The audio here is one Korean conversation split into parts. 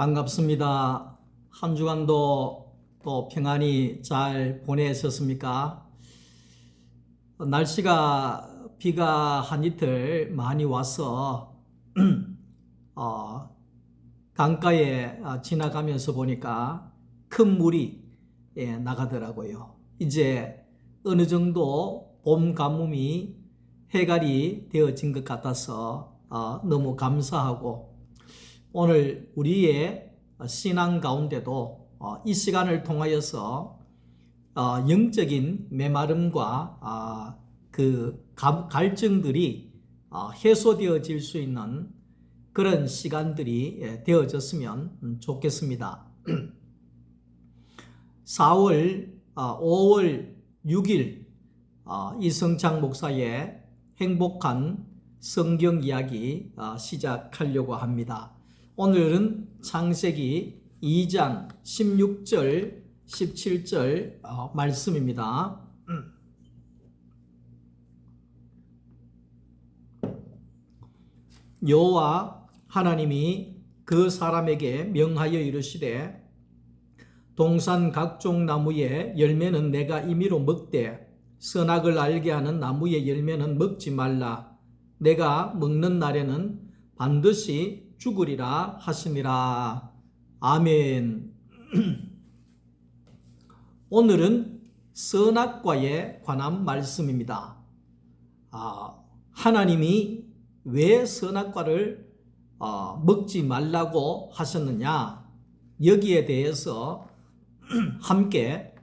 반갑습니다. 한 주간도 또 평안히 잘 보내셨습니까? 날씨가 비가 한 이틀 많이 와서 강가에 지나가면서 보니까 큰 물이 나가더라고요. 이제 어느 정도 봄 가뭄이 해갈이 되어진 것 같아서 너무 감사하고, 오늘 우리의 신앙 가운데도 이 시간을 통하여서 영적인 메마름과 그 갈증들이 해소되어질 수 있는 그런 시간들이 되어졌으면 좋겠습니다. 4월, 5월 6일 이성창 목사의 행복한 성경 이야기 시작하려고 합니다. 오늘은 창세기 2장 16절, 17절 말씀입니다. 여호와 하나님이 그 사람에게 명하여 이르시되, 동산 각종 나무의 열매는 내가 임의로 먹되 선악을 알게 하는 나무의 열매는 먹지 말라. 내가 먹는 날에는 반드시 죽으리라 하시니라. 아멘. 오늘은 선악과에 관한 말씀입니다. 하나님이 왜 선악과를 먹지 말라고 하셨느냐, 여기에 대해서 함께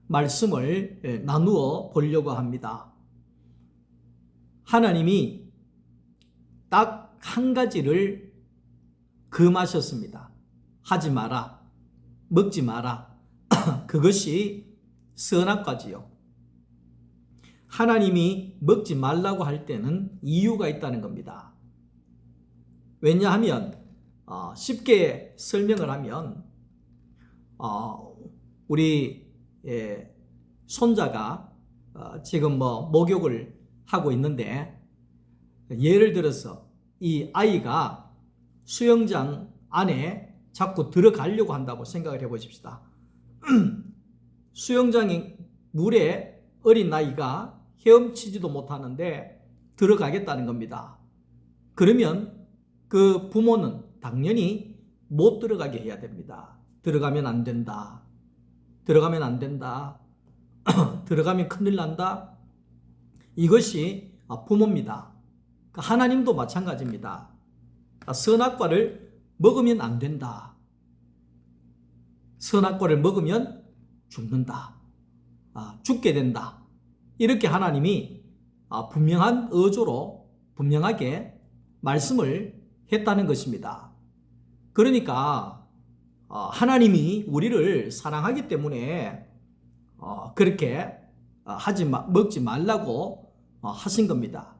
말씀을 나누어 보려고 합니다. 하나님이 딱 한 가지를 금하셨습니다. 하지 마라, 먹지 마라. 그것이 선악과지요. 하나님이 먹지 말라고 할 때는 이유가 있다는 겁니다. 왜냐하면 쉽게 설명을 하면 우리 손자가 지금 목욕을 하고 있는데, 예를 들어서 이 아이가 수영장 안에 자꾸 들어가려고 한다고 생각을 해보십시다. 수영장의 물에 어린 아이가 헤엄치지도 못하는데 들어가겠다는 겁니다. 그러면 그 부모는 당연히 못 들어가게 해야 됩니다. 들어가면 안 된다. 들어가면 안 된다. 들어가면 큰일 난다. 이것이 부모입니다. 하나님도 마찬가지입니다. 선악과를 먹으면 안 된다. 선악과를 먹으면 죽는다. 죽게 된다. 이렇게 하나님이 분명한 어조로 분명하게 말씀을 했다는 것입니다. 그러니까 하나님이 우리를 사랑하기 때문에 그렇게 먹지 말라고 하신 겁니다.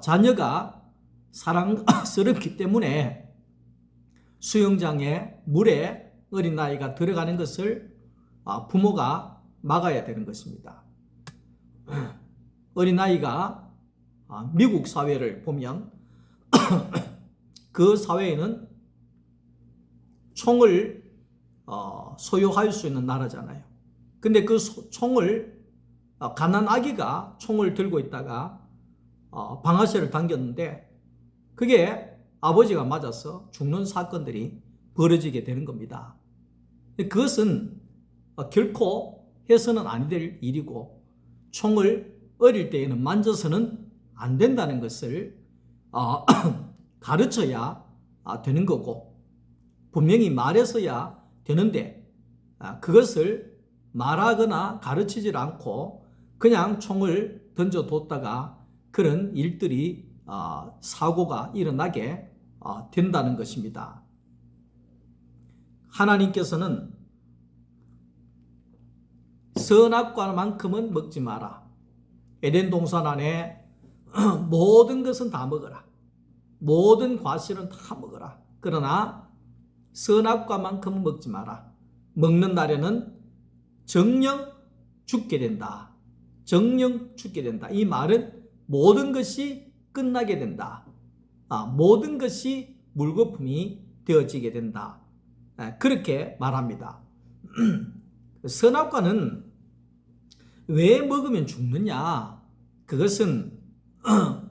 자녀가 사랑스럽기 때문에 수영장에 물에 어린아이가 들어가는 것을 부모가 막아야 되는 것입니다. 어린아이가 미국 사회를 보면 그 사회에는 총을 소유할 수 있는 나라잖아요. 근데 그 총을 가난 아기가 총을 들고 있다가 방아쇠를 당겼는데 그게 아버지가 맞아서 죽는 사건들이 벌어지게 되는 겁니다. 그것은 결코 해서는 안 될 일이고, 총을 어릴 때에는 만져서는 안 된다는 것을 가르쳐야 되는 거고, 분명히 말해서야 되는데 그것을 말하거나 가르치질 않고 그냥 총을 던져뒀다가 그런 일들이 사고가 일어나게 된다는 것입니다. 하나님께서는 선악과만큼은 먹지 마라. 에덴 동산 안에 모든 것은 다 먹어라. 모든 과실은 다 먹어라. 그러나 선악과만큼은 먹지 마라. 먹는 날에는 정령 죽게 된다. 정령 죽게 된다. 이 말은 모든 것이 끝나게 된다. 모든 것이 물거품이 되어지게 된다. 그렇게 말합니다. 선악과는 왜 먹으면 죽느냐? 그것은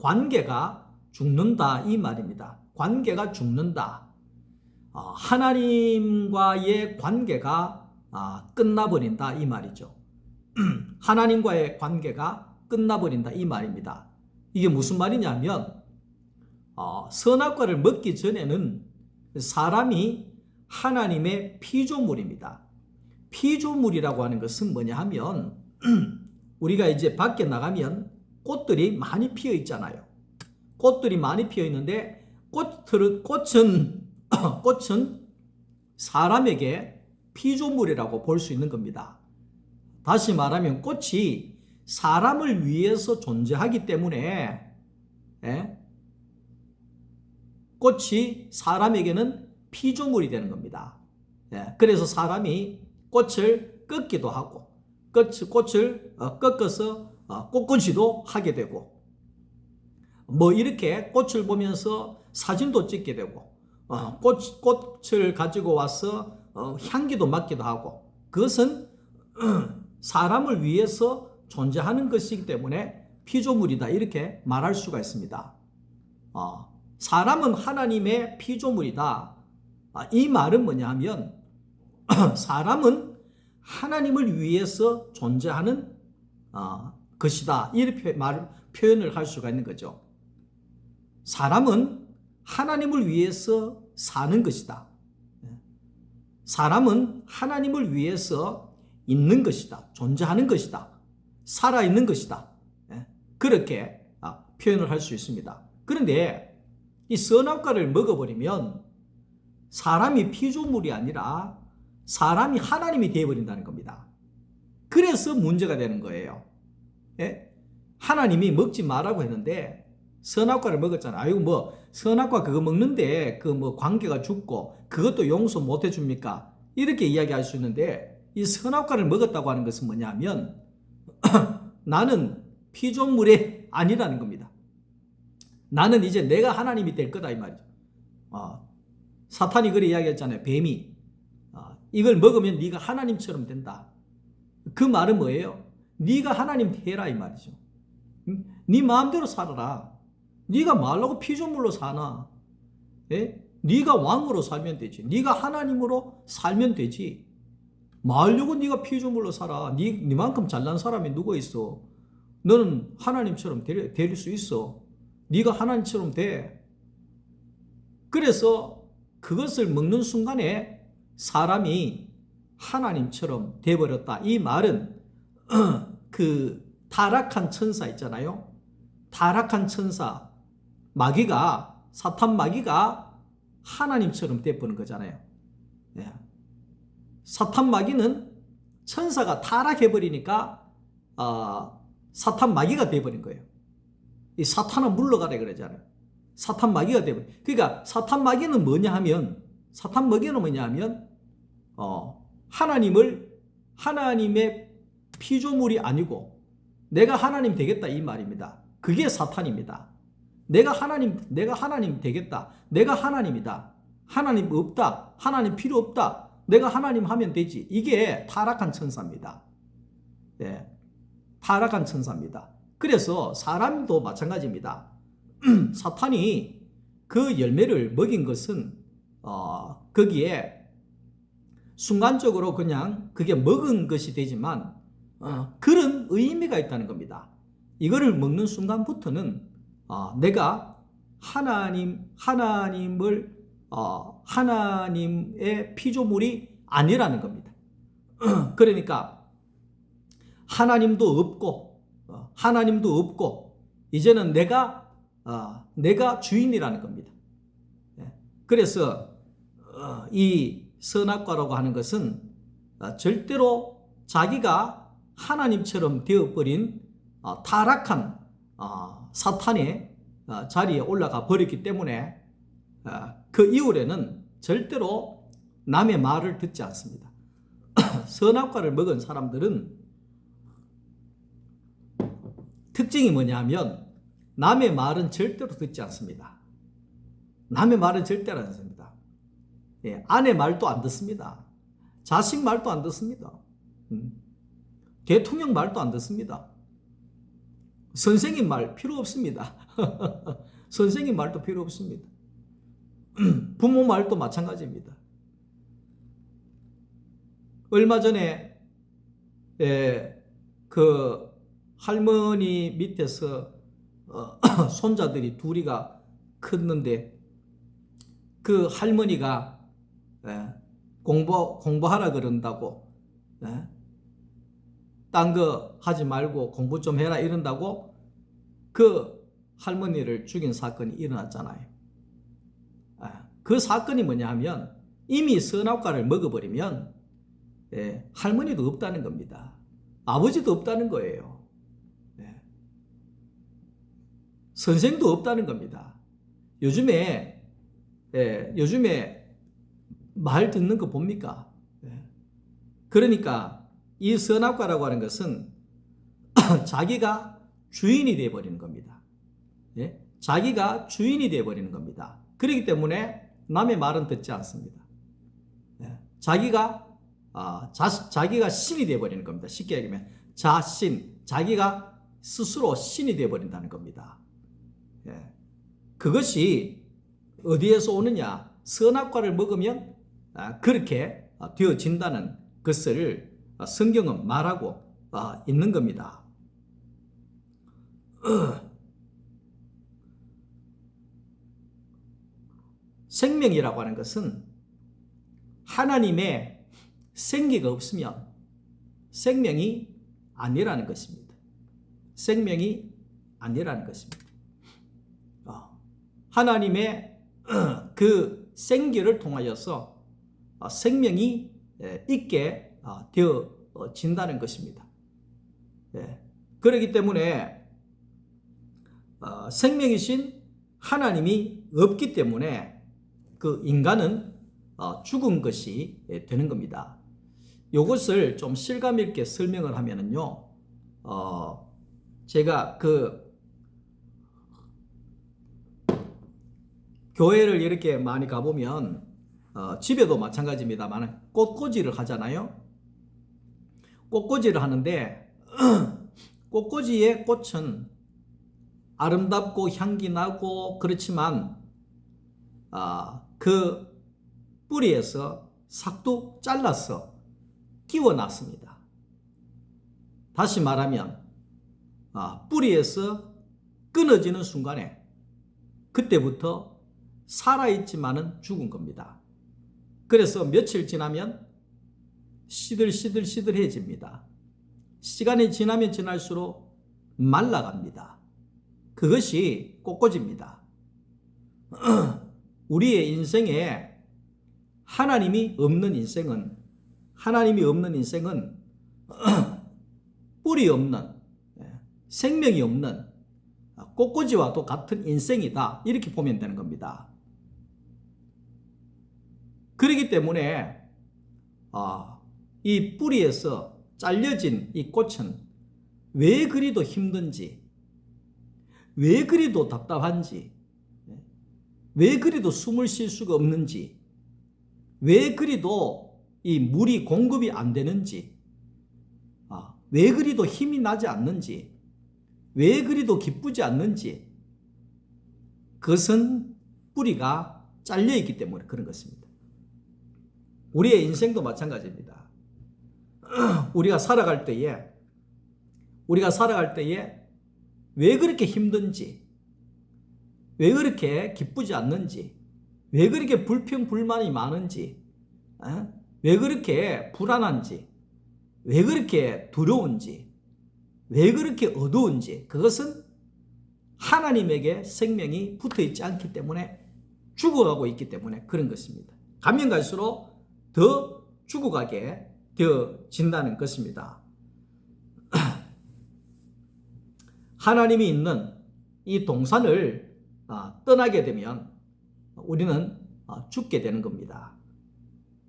관계가 죽는다 이 말입니다. 관계가 죽는다. 하나님과의 관계가 끝나버린다 이 말이죠. 하나님과의 관계가 끝나버린다 이 말입니다. 이게 무슨 말이냐면 선악과를 먹기 전에는 사람이 하나님의 피조물입니다. 피조물이라고 하는 것은 뭐냐 하면 우리가 이제 밖에 나가면 꽃들이 많이 피어 있잖아요. 꽃들이 많이 피어 있는데 꽃은 사람에게 피조물이라고 볼 수 있는 겁니다. 다시 말하면 꽃이 사람을 위해서 존재하기 때문에 꽃이 사람에게는 피조물이 되는 겁니다. 그래서 사람이 꽃을 꺾기도 하고 꽃을 꺾어서 꽃꽂이도 하게 되고 뭐 이렇게 꽃을 보면서 사진도 찍게 되고 꽃을 가지고 와서 향기도 맡기도 하고 그것은 사람을 위해서 존재하는 것이기 때문에 피조물이다 이렇게 말할 수가 있습니다. 사람은 하나님의 피조물이다. 이 말은 뭐냐 하면 사람은 하나님을 위해서 존재하는 것이다. 이렇게 표현을 할 수가 있는 거죠. 사람은 하나님을 위해서 사는 것이다. 사람은 하나님을 위해서 있는 것이다. 존재하는 것이다. 살아있는 것이다. 그렇게 표현을 할 수 있습니다. 그런데 이 선악과를 먹어버리면 사람이 피조물이 아니라 사람이 하나님이 되어버린다는 겁니다. 그래서 문제가 되는 거예요. 하나님이 먹지 말라고 했는데 선악과를 먹었잖아요. 아이고 뭐 선악과 그거 먹는데 그 뭐 관계가 죽고 그것도 용서 못 해줍니까? 이렇게 이야기할 수 있는데 이 선악과를 먹었다고 하는 것은 뭐냐면 나는 피조물이 아니라는 겁니다. 나는 이제 내가 하나님이 될 거다 이 말이죠. 사탄이 그래 이야기했잖아요. 뱀이 이걸 먹으면 네가 하나님처럼 된다. 그 말은 뭐예요? 네가 하나님 되라 이 말이죠. 네 마음대로 살아라. 네가 말라고 피조물로 사나? 네가 왕으로 살면 되지. 네가 하나님으로 살면 되지. 말려고 네가 피조물로 살아. 네만큼 잘난 사람이 누가 있어? 너는 하나님처럼 될 수 있어. 네가 하나님처럼 돼. 그래서 그것을 먹는 순간에 사람이 하나님처럼 돼버렸다. 이 말은 그 타락한 천사 있잖아요. 타락한 천사 마귀가 사탄 마귀가 하나님처럼 돼버린 거잖아요. 사탄 마귀는 천사가 타락해버리니까 사탄 마귀가 돼버린 거예요. 이 사탄은 물러가라 그러잖아요. 사탄 마귀가 돼버린. 그러니까 사탄 마귀는 뭐냐 하면 하나님의 피조물이 아니고 내가 하나님 되겠다 이 말입니다. 그게 사탄입니다. 내가 하나님 되겠다. 내가 하나님이다. 하나님 없다. 하나님 필요 없다. 내가 하나님 하면 되지. 이게 타락한 천사입니다. 타락한 천사입니다. 그래서 사람도 마찬가지입니다. 사탄이 그 열매를 먹인 것은 거기에 순간적으로 그냥 그게 먹은 것이 되지만 그런 의미가 있다는 겁니다. 이거를 먹는 순간부터는 내가 하나님의 피조물이 아니라는 겁니다. 그러니까 하나님도 없고 이제는 내가 주인이라는 겁니다. 그래서 이 선악과라고 하는 것은 절대로 자기가 하나님처럼 되어버린 타락한 사탄의 자리에 올라가 버렸기 때문에 그 이후에는 절대로 남의 말을 듣지 않습니다. 선악과를 먹은 사람들은 특징이 뭐냐면 남의 말은 절대로 듣지 않습니다. 남의 말은 절대로 안 듣습니다. 예, 아내 말도 안 듣습니다. 자식 말도 안 듣습니다. 대통령 말도 안 듣습니다. 선생님 말 필요 없습니다. 선생님 말도 필요 없습니다. 부모 말도 마찬가지입니다. 얼마 전에 그 할머니 밑에서 손자들이 둘이가 컸는데 그 할머니가 공부하라 그런다고 딴 거 하지 말고 공부 좀 해라 이런다고 그 할머니를 죽인 사건이 일어났잖아요. 그 사건이 뭐냐 하면 이미 선악과를 먹어버리면 할머니도 없다는 겁니다. 아버지도 없다는 거예요. 선생도 없다는 겁니다. 요즘에 말 듣는 거 봅니까? 그러니까 이 선악과라고 하는 것은 자기가 주인이 되어버리는 겁니다. 자기가 주인이 되어버리는 겁니다. 그렇기 때문에 남의 말은 듣지 않습니다. 자기가 신이 되어버리는 겁니다. 쉽게 얘기하면 자기가 스스로 신이 되어버린다는 겁니다. 그것이 어디에서 오느냐? 선악과를 먹으면 그렇게 되어진다는 것을 성경은 말하고 있는 겁니다. 생명이라고 하는 것은 하나님의 생기가 없으면 생명이 아니라는 것입니다. 생명이 아니라는 것입니다. 하나님의 그 생기를 통하여서 생명이 있게 되어진다는 것입니다. 그렇기 때문에 생명이신 하나님이 없기 때문에 그 인간은 죽은 것이 되는 겁니다. 이것을 좀 실감 있게 설명을 하면은요, 제가 그 교회를 이렇게 많이 가보면 집에도 마찬가지입니다만 꽃꽂이를 하잖아요. 꽃꽂이를 하는데 꽃꽂이의 꽃은 아름답고 향기 나고 그렇지만 그 뿌리에서 싹둑 잘라서 끼워놨습니다. 다시 말하면 뿌리에서 끊어지는 순간에 그때부터 살아있지만은 죽은 겁니다. 그래서 며칠 지나면 시들시들해집니다. 시간이 지나면 지날수록 말라갑니다. 그것이 꽃꽂이입니다. 우리의 인생에 하나님이 없는 인생은 뿌리 없는, 생명이 없는 꽃꽂이와도 같은 인생이다. 이렇게 보면 되는 겁니다. 그렇기 때문에 이 뿌리에서 잘려진 이 꽃은 왜 그리도 힘든지, 왜 그리도 답답한지, 왜 그리도 숨을 쉴 수가 없는지, 왜 그리도 이 물이 공급이 안 되는지, 왜 그리도 힘이 나지 않는지, 왜 그리도 기쁘지 않는지, 그것은 뿌리가 잘려 있기 때문에 그런 것입니다. 우리의 인생도 마찬가지입니다. 우리가 살아갈 때에 왜 그렇게 힘든지, 왜 그렇게 기쁘지 않는지, 왜 그렇게 불평불만이 많은지, 왜 그렇게 불안한지, 왜 그렇게 두려운지, 왜 그렇게 어두운지, 그것은 하나님에게 생명이 붙어 있지 않기 때문에, 죽어가고 있기 때문에 그런 것입니다. 가면 갈수록 더 죽어가게 되어진다는 것입니다. 하나님이 있는 이 동산을 떠나게 되면 우리는 죽게 되는 겁니다.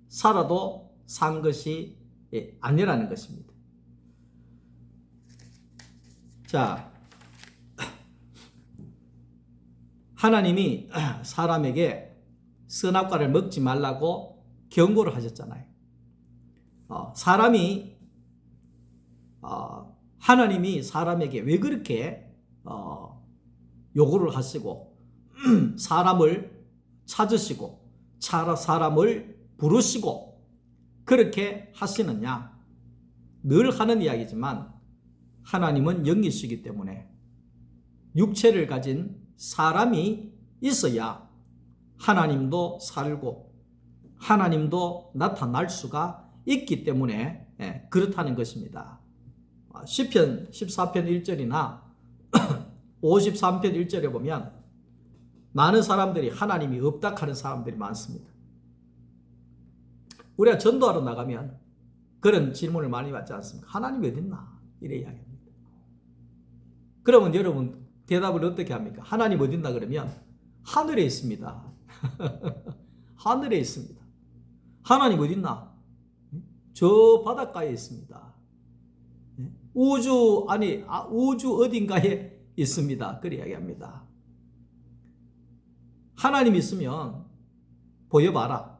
살아도 산 것이 아니라는 것입니다. 자, 하나님이 사람에게 선악과를 먹지 말라고 경고를 하셨잖아요. 하나님이 사람에게 왜 그렇게 요구를 하시고 사람을 찾으시고 사람을 부르시고 그렇게 하시느냐? 늘 하는 이야기지만 하나님은 영이시기 때문에 육체를 가진 사람이 있어야 하나님도 살고 하나님도 나타날 수가 있기 때문에 그렇다는 것입니다. 시편 14편 1절이나 53편 1절에 보면 많은 사람들이 하나님이 없다 하는 사람들이 많습니다. 우리가 전도하러 나가면 그런 질문을 많이 받지 않습니까? 하나님이 어디 있나? 이래 이야기합니다. 그러면 여러분 대답을 어떻게 합니까? 하나님 어디 있나 그러면 하늘에 있습니다. 하늘에 있습니다. 하나님 어디 있나? 저 바닷가에 있습니다. 우주 어딘가에 있습니다. 그렇게 이야기합니다. 하나님 있으면 보여봐라.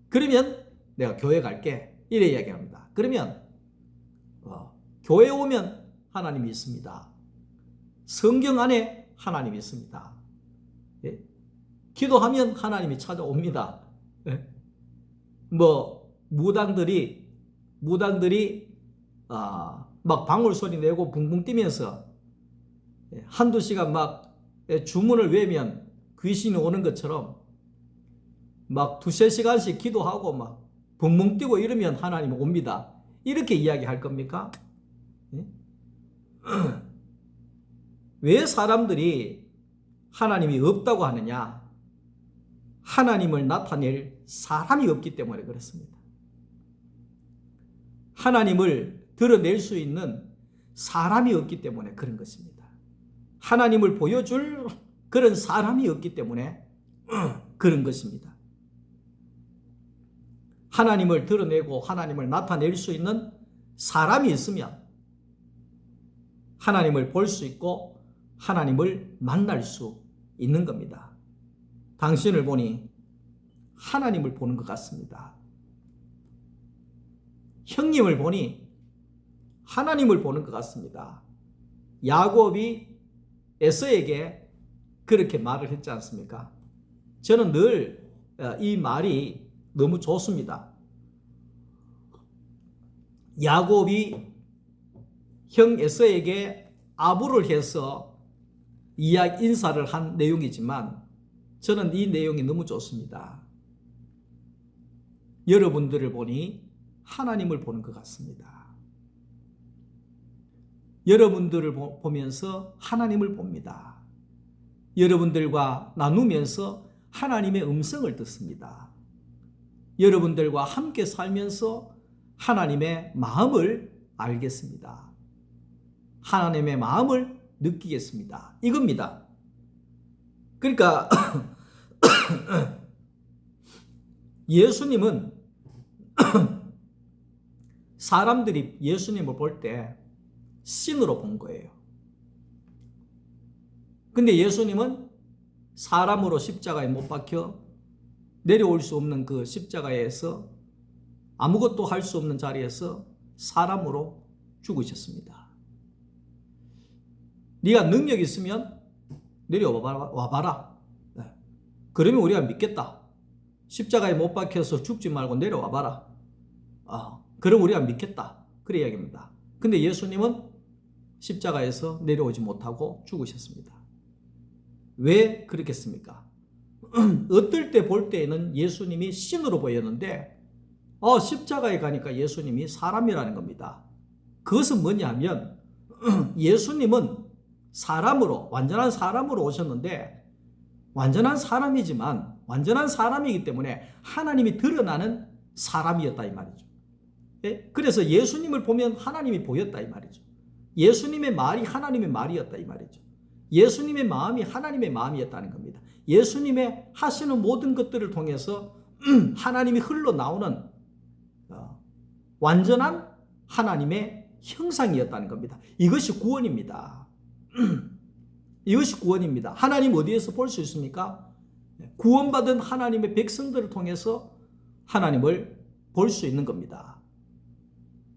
그러면 내가 교회 갈게. 이래 이야기합니다. 그러면 교회 오면 하나님이 있습니다. 성경 안에 하나님이 있습니다. 기도하면 하나님이 찾아옵니다. 무당들이 막 방울 소리 내고 붕붕 뛰면서 한두 시간 막 주문을 외우면 귀신이 오는 것처럼 막 두세 시간씩 기도하고 막 붕붕 뛰고 이러면 하나님이 옵니다. 이렇게 이야기할 겁니까? 왜 사람들이 하나님이 없다고 하느냐? 하나님을 나타낼 사람이 없기 때문에 그렇습니다. 하나님을 드러낼 수 있는 사람이 없기 때문에 그런 것입니다. 하나님을 보여줄 그런 사람이 없기 때문에 그런 것입니다. 하나님을 드러내고 하나님을 나타낼 수 있는 사람이 있으면 하나님을 볼 수 있고 하나님을 만날 수 있는 겁니다. 당신을 보니 하나님을 보는 것 같습니다. 형님을 보니 하나님을 보는 것 같습니다. 야곱이 에서에게 그렇게 말을 했지 않습니까? 저는 늘 이 말이 너무 좋습니다. 야곱이 형 에서에게 아부를 해서 인사를 한 내용이지만 저는 이 내용이 너무 좋습니다. 여러분들을 보니 하나님을 보는 것 같습니다. 여러분들을 보면서 하나님을 봅니다. 여러분들과 나누면서 하나님의 음성을 듣습니다. 여러분들과 함께 살면서 하나님의 마음을 알겠습니다. 하나님의 마음을 느끼겠습니다. 이겁니다. 그러니까 예수님은 사람들이 예수님을 볼 때 신으로 본 거예요. 근데 예수님은 사람으로 십자가에 못 박혀 내려올 수 없는 그 십자가에서 아무것도 할 수 없는 자리에서 사람으로 죽으셨습니다. 네가 능력 있으면 내려와봐라. 그러면 우리가 믿겠다. 십자가에 못 박혀서 죽지 말고 내려와봐라. 그럼 우리가 믿겠다. 그래 이야기입니다. 근데 예수님은 십자가에서 내려오지 못하고 죽으셨습니다. 왜 그렇겠습니까? 어떨 때 볼 때에는 예수님이 신으로 보였는데 십자가에 가니까 예수님이 사람이라는 겁니다. 그것은 뭐냐 하면 예수님은 완전한 사람으로 오셨는데 완전한 사람이지만 완전한 사람이기 때문에 하나님이 드러나는 사람이었다 이 말이죠. 그래서 예수님을 보면 하나님이 보였다 이 말이죠. 예수님의 말이 하나님의 말이었다 이 말이죠. 예수님의 마음이 하나님의 마음이었다는 겁니다. 예수님의 하시는 모든 것들을 통해서 하나님이 흘러나오는 완전한 하나님의 형상이었다는 겁니다. 이것이 구원입니다. 이것이 구원입니다. 하나님 어디에서 볼 수 있습니까? 구원받은 하나님의 백성들을 통해서 하나님을 볼 수 있는 겁니다.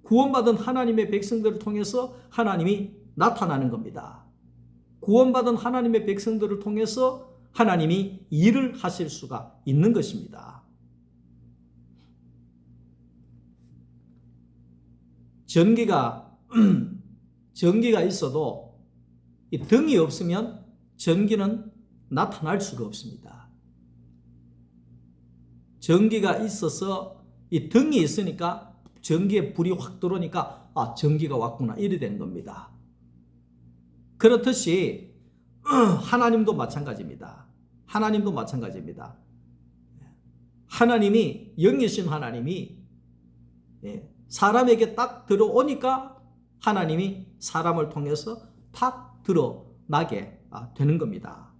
구원받은 하나님의 백성들을 통해서 하나님이 나타나는 겁니다. 구원받은 하나님의 백성들을 통해서 하나님이 일을 하실 수가 있는 것입니다. 전기가 있어도 이 등이 없으면 전기는 나타날 수가 없습니다. 전기가 있어서 이 등이 있으니까 전기에 불이 확 들어오니까 전기가 왔구나 이래 되는 겁니다. 그렇듯이 하나님도 마찬가지입니다. 하나님도 마찬가지입니다. 하나님이 영이신 하나님이 사람에게 딱 들어오니까 하나님이 사람을 통해서 탁 드러나게 되는 겁니다.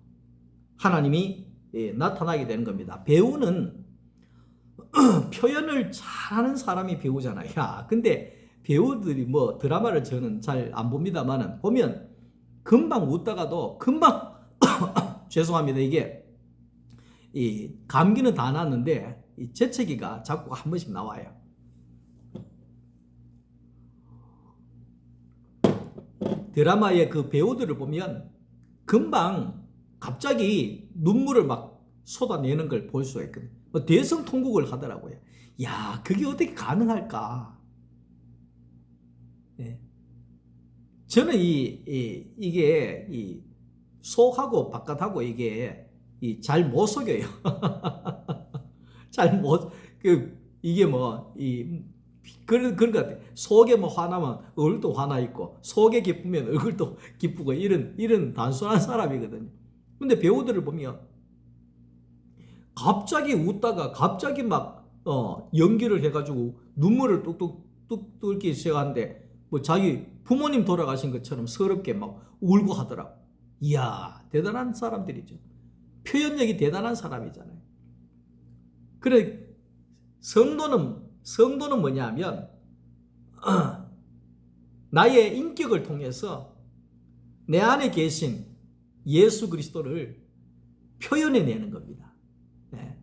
하나님이 나타나게 되는 겁니다. 배우는 표현을 잘하는 사람이 배우잖아요. 근데 배우들이 뭐 드라마를 저는 잘 안 봅니다만은 보면 금방 웃다가도 금방 죄송합니다. 이게 이 감기는 다 났는데 이 재채기가 자꾸 한 번씩 나와요. 드라마의 그 배우들을 보면 금방 갑자기 눈물을 막 쏟아내는 걸 볼 수가 있거든요. 대성통곡을 하더라고요. 야, 그게 어떻게 가능할까? 네. 저는 이게 이 속하고 바깥하고 이게 잘 못 속여요. 잘 못, 이게 뭐, 그런 것 같아요. 속에 뭐 화나면 얼굴도 화나 있고, 속에 기쁘면 얼굴도 기쁘고, 이런 단순한 사람이거든요. 근데 배우들을 보면, 갑자기 웃다가 갑자기 막, 연기를 해가지고 눈물을 뚝뚝 뚫기 시작하는데, 뭐 자기 부모님 돌아가신 것처럼 서럽게 막 울고 하더라고. 이야, 대단한 사람들이죠. 표현력이 대단한 사람이잖아요. 그래, 성도는 뭐냐 하면, 나의 인격을 통해서 내 안에 계신 예수 그리스도를 표현해내는 겁니다. 네,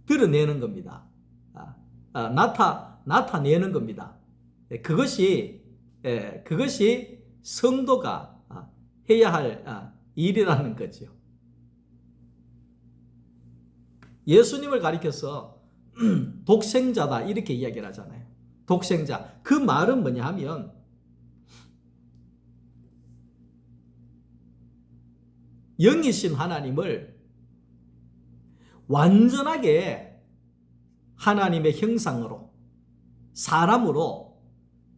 드러내는 겁니다. 나타내는 겁니다. 그것이 성도가 해야 할 일이라는 거죠. 예수님을 가리켜서 독생자다 이렇게 이야기를 하잖아요. 독생자. 그 말은 뭐냐 하면 영이신 하나님을 완전하게 하나님의 형상으로 사람으로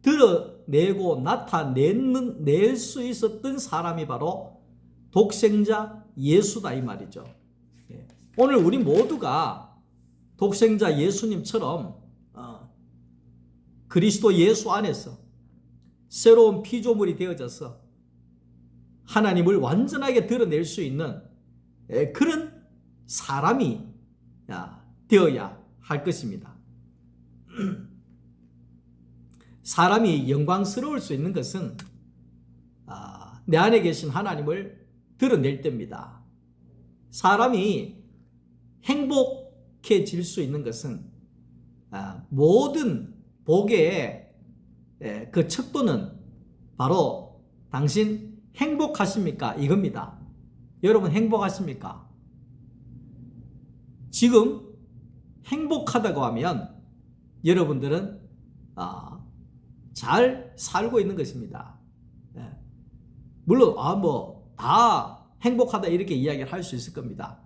드러내고 나타낼 수 있었던 사람이 바로 독생자 예수다 이 말이죠. 오늘 우리 모두가 독생자 예수님처럼 그리스도 예수 안에서 새로운 피조물이 되어져서 하나님을 완전하게 드러낼 수 있는 그런 사람이 되어야 할 것입니다. 사람이 영광스러울 수 있는 것은 내 안에 계신 하나님을 드러낼 때입니다. 사람이 행복해질 수 있는 것은 모든 복의 그 척도는 바로 당신 행복하십니까? 이겁니다. 여러분 행복하십니까? 지금 행복하다고 하면 여러분들은 잘 살고 있는 것입니다. 물론 다 행복하다 이렇게 이야기를 할 수 있을 겁니다.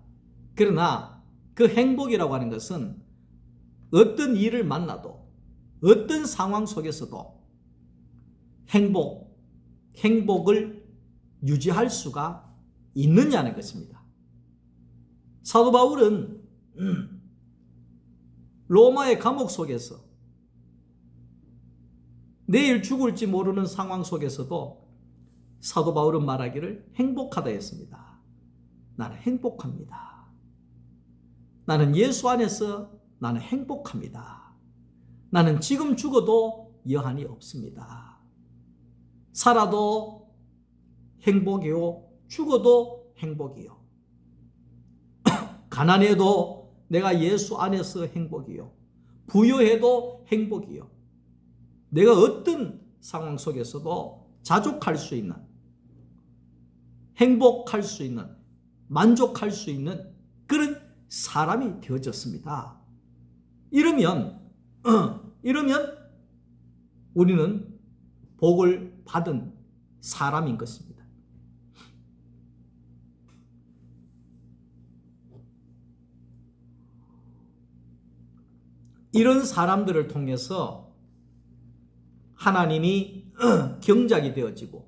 그러나 그 행복이라고 하는 것은 어떤 일을 만나도 어떤 상황 속에서도 행복을 유지할 수가 있느냐는 것입니다. 사도 바울은 로마의 감옥 속에서 내일 죽을지 모르는 상황 속에서도 사도 바울은 말하기를 행복하다 했습니다. 나는 행복합니다. 나는 예수 안에서 나는 행복합니다. 나는 지금 죽어도 여한이 없습니다. 살아도 행복이요 죽어도 행복이요. 가난해도 내가 예수 안에서 행복이요. 부유해도 행복이요. 내가 어떤 상황 속에서도 자족할 수 있는, 행복할 수 있는, 만족할 수 있는 그런 사람이 되어졌습니다. 이러면 우리는 복을 받은 사람인 것입니다. 이런 사람들을 통해서 하나님이 경작이 되어지고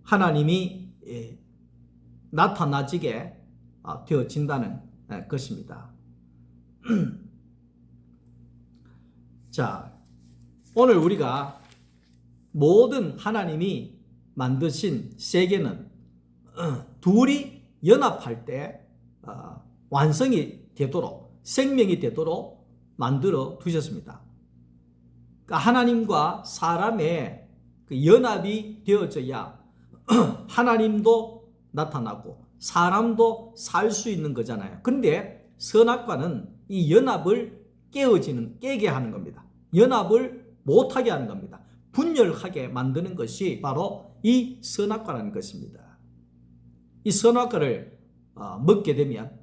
하나님이 나타나지게 되어진다는 것입니다. 자, 오늘 우리가 모든 하나님이 만드신 세계는 둘이 연합할 때 완성이 되도록, 생명이 되도록 만들어 두셨습니다. 그러니까 하나님과 사람의 그 연합이 되어져야 하나님도 나타나고 사람도 살 수 있는 거잖아요. 그런데 선악과는 이 연합을 깨게 하는 겁니다. 연합을 못하게 하는 겁니다. 분열하게 만드는 것이 바로 이 선악과라는 것입니다. 이 선악과를 먹게 되면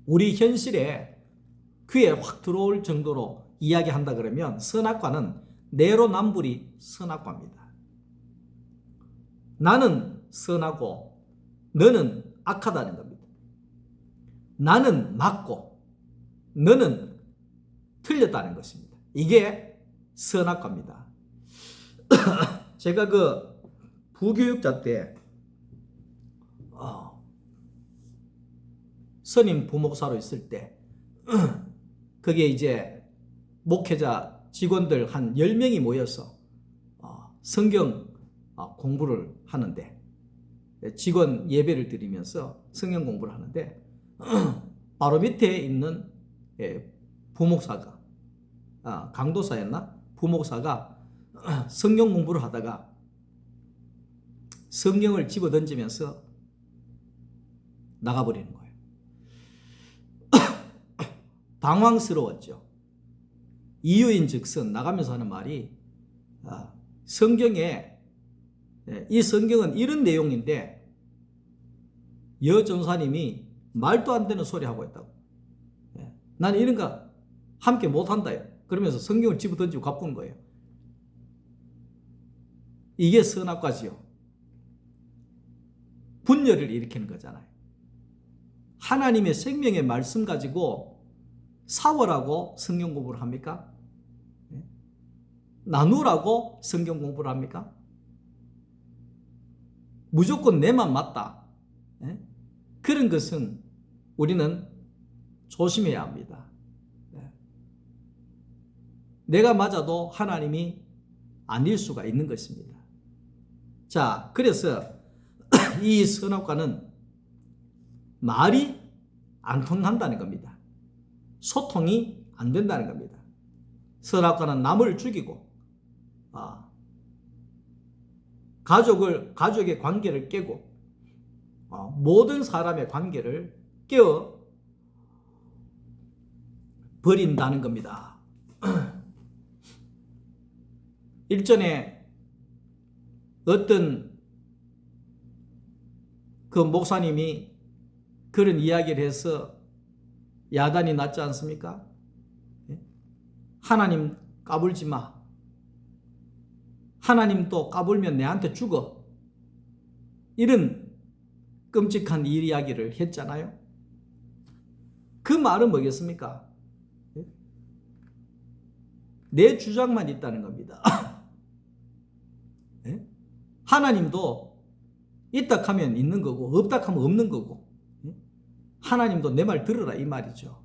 우리 현실에 귀에 확 들어올 정도로 이야기한다 그러면 선악과는 내로남불이 선악과입니다. 나는 선하고 너는 악하다는 겁니다. 나는 맞고 너는 틀렸다는 것입니다. 이게 선악과입니다. 제가 그 부교육자 때 선임 부목사로 있을 때 그게 이제 목회자 직원들 한 10명이 모여서 성경 공부를 하는데 직원 예배를 드리면서 성경 공부를 하는데 바로 밑에 있는 부목사가 강도사였나? 부목사가 성경 공부를 하다가 성경을 집어던지면서 나가버리는 거예요. 당황스러웠죠. 이유인즉슨 나가면서 하는 말이 성경에 이 성경은 이런 내용인데 여 전사님이 말도 안 되는 소리 하고 있다고. 나는 이런 거 함께 못한다요. 그러면서 성경을 집어던지고 가쁜 거예요. 이게 선악과지요. 분열을 일으키는 거잖아요. 하나님의 생명의 말씀 가지고 싸우라고 성경 공부를 합니까? 나누라고 성경 공부를 합니까? 무조건 내만 맞다. 그런 것은 우리는 조심해야 합니다. 내가 맞아도 하나님이 아닐 수가 있는 것입니다. 자, 그래서 이 선악과는 말이 안 통한다는 겁니다. 소통이 안 된다는 겁니다. 선악과는 남을 죽이고 가족의 관계를 깨고 모든 사람의 관계를 깨어 버린다는 겁니다. 일전에 어떤 그 목사님이 그런 이야기를 해서 야단이 났지 않습니까? 하나님 까불지 마. 하나님도 까불면 내한테 죽어. 이런 끔찍한 이야기를 했잖아요. 그 말은 뭐겠습니까? 내 주장만 있다는 겁니다. 하나님도 있다 하면 있는 거고 없다 하면 없는 거고 하나님도 내 말 들으라 이 말이죠.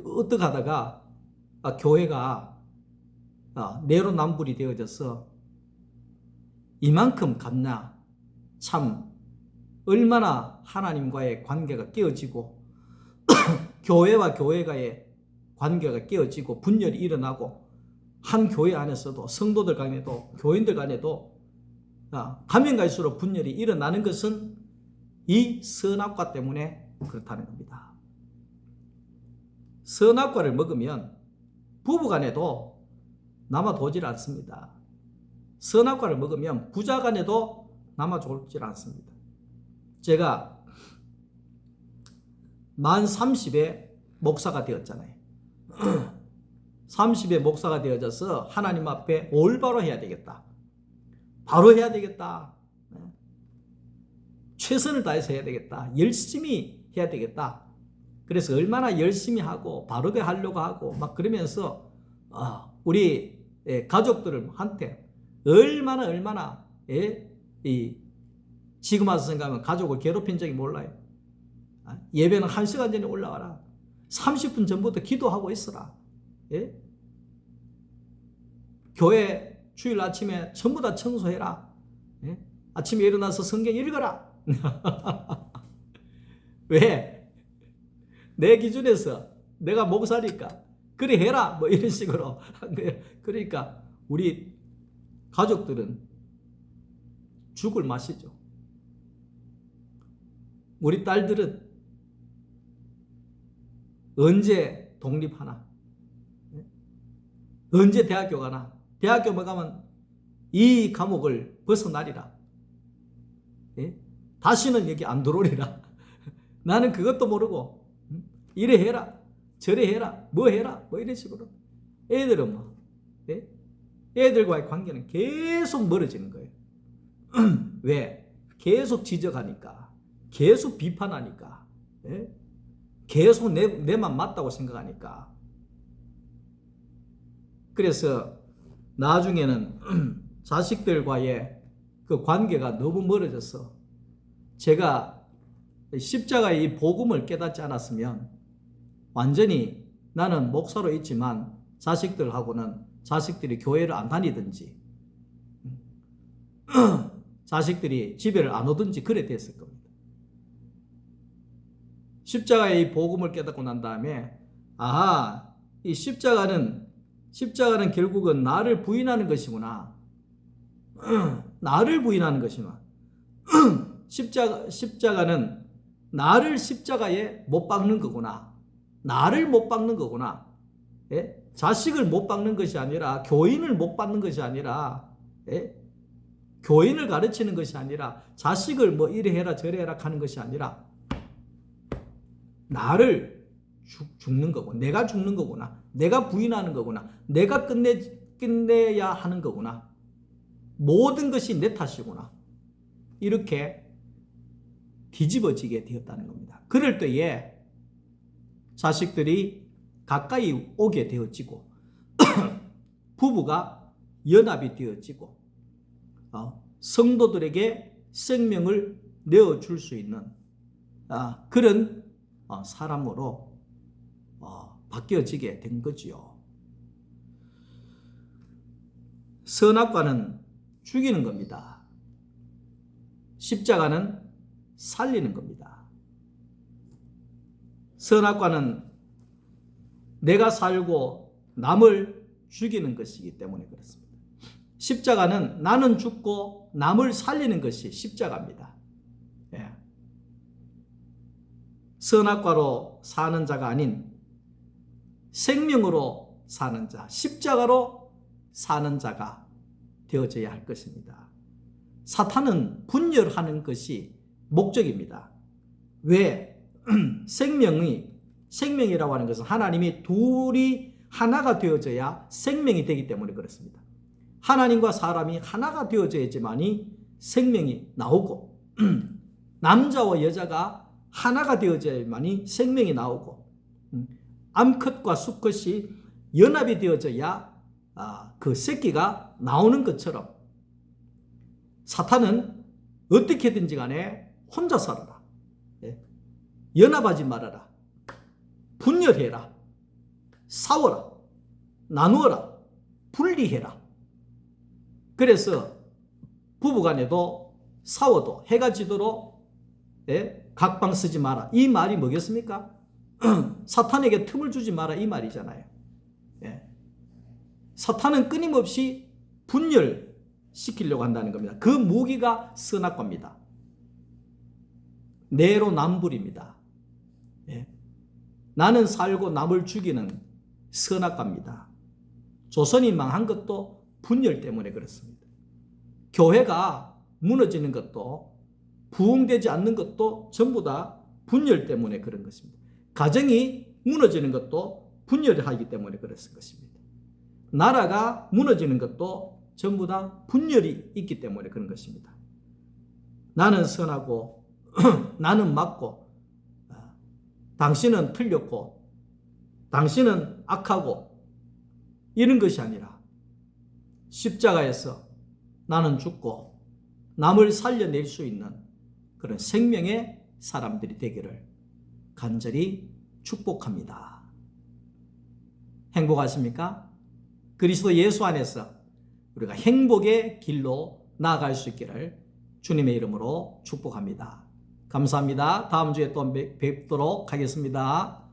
어떻게 하다가 교회가 내로남불이 되어져서 이만큼 갔나. 참 얼마나 하나님과의 관계가 깨어지고 교회와 교회가의 관계가 깨어지고 분열이 일어나고 한 교회 안에서도 성도들 간에도 교인들 간에도 가면 갈수록 분열이 일어나는 것은 이 선악과 때문에 그렇다는 겁니다. 선악과를 먹으면 부부간에도 남아도질 않습니다. 선악과를 먹으면 부자간에도 남아돌질 않습니다. 제가 만 30에 목사가 되었잖아요. 30에 목사가 되어져서 하나님 앞에 올바로 해야 되겠다. 바로 해야 되겠다. 최선을 다해서 해야 되겠다. 열심히 해야 되겠다. 그래서 얼마나 열심히 하고 바르게 하려고 하고 막 그러면서 우리 가족들한테 얼마나 지금 와서 생각하면 가족을 괴롭힌 적이 몰라요. 예배는 1시간 전에 올라와라. 30분 전부터 기도하고 있어라. 예? 교회 주일 아침에 전부 다 청소해라. 예? 아침에 일어나서 성경 읽어라. 왜? 내 기준에서 내가 목사니까 그래 해라 뭐 이런 식으로 한 거예요. 그러니까 우리 가족들은 죽을 맛이죠. 우리 딸들은 언제 독립하나? 언제 대학교 가나? 대학교만 가면 이 감옥을 벗어나리라. 다시는 여기 안 들어오리라. 나는 그것도 모르고 이래 해라 저래 해라 뭐 해라 뭐 이런 식으로 애들은 뭐 애들과의 관계는 계속 멀어지는 거예요. 왜? 계속 지적하니까 계속 비판하니까 계속 내만 맞다고 생각하니까. 그래서 나중에는 자식들과의 그 관계가 너무 멀어져서 제가 십자가의 이 복음을 깨닫지 않았으면 완전히 나는 목사로 있지만 자식들이 교회를 안 다니든지 자식들이 집에를 안 오든지 그래 됐을 겁니다. 십자가의 이 복음을 깨닫고 난 다음에 이 십자가는 결국은 나를 부인하는 것이구나. 나를 부인하는 것이구나. 십자가는 나를 십자가에 못 박는 거구나. 나를 못 박는 거구나. 자식을 못 박는 것이 아니라 교인을 못 박는 것이 아니라 교인을 가르치는 것이 아니라 자식을 뭐 이래 해라 저래 해라 하는 것이 아니라 나를 죽는 거고 내가 죽는 거구나. 내가 부인하는 거구나. 내가 끝내야 하는 거구나. 모든 것이 내 탓이구나. 이렇게 뒤집어지게 되었다는 겁니다. 그럴 때에 자식들이 가까이 오게 되어지고 부부가 연합이 되어지고 성도들에게 생명을 내어줄 수 있는 그런 사람으로 바뀌어지게 된 거지요. 선악과는 죽이는 겁니다. 십자가는 살리는 겁니다. 선악과는 내가 살고 남을 죽이는 것이기 때문에 그렇습니다. 십자가는 나는 죽고 남을 살리는 것이 십자가입니다. 선악과로 사는 자가 아닌 생명으로 사는 자, 십자가로 사는 자가 되어져야 할 것입니다. 사탄은 분열하는 것이 목적입니다. 왜? 생명이라고 하는 것은 하나님이 둘이 하나가 되어져야 생명이 되기 때문에 그렇습니다. 하나님과 사람이 하나가 되어져야지만이 생명이 나오고 남자와 여자가 하나가 되어져야만이 생명이 나오고 암컷과 수컷이 연합이 되어져야 그 새끼가 나오는 것처럼 사탄은 어떻게든지 간에 혼자 살아라. 연합하지 말아라. 분열해라. 싸워라. 나누어라. 분리해라. 그래서 부부간에도 싸워도 해가 지도록 각방 쓰지 마라. 이 말이 뭐겠습니까? 사탄에게 틈을 주지 마라 이 말이잖아요. 사탄은 끊임없이 분열, 시키려고 한다는 겁니다. 그 무기가 선악과입니다. 내로남불입니다. 예. 나는 살고 남을 죽이는 선악과입니다. 조선이 망한 것도 분열 때문에 그렇습니다. 교회가 무너지는 것도 부흥되지 않는 것도 전부 다 분열 때문에 그런 것입니다. 가정이 무너지는 것도 분열하기 때문에 그런 것입니다. 나라가 무너지는 것도 전부 다 분열이 있기 때문에 그런 것입니다. 나는 선하고 나는 맞고 당신은 틀렸고 당신은 악하고 이런 것이 아니라 십자가에서 나는 죽고 남을 살려낼 수 있는 그런 생명의 사람들이 되기를 간절히 축복합니다. 행복하십니까? 그리스도 예수 안에서 우리가 행복의 길로 나아갈 수 있기를 주님의 이름으로 축복합니다. 감사합니다. 다음 주에 또 뵙도록 하겠습니다.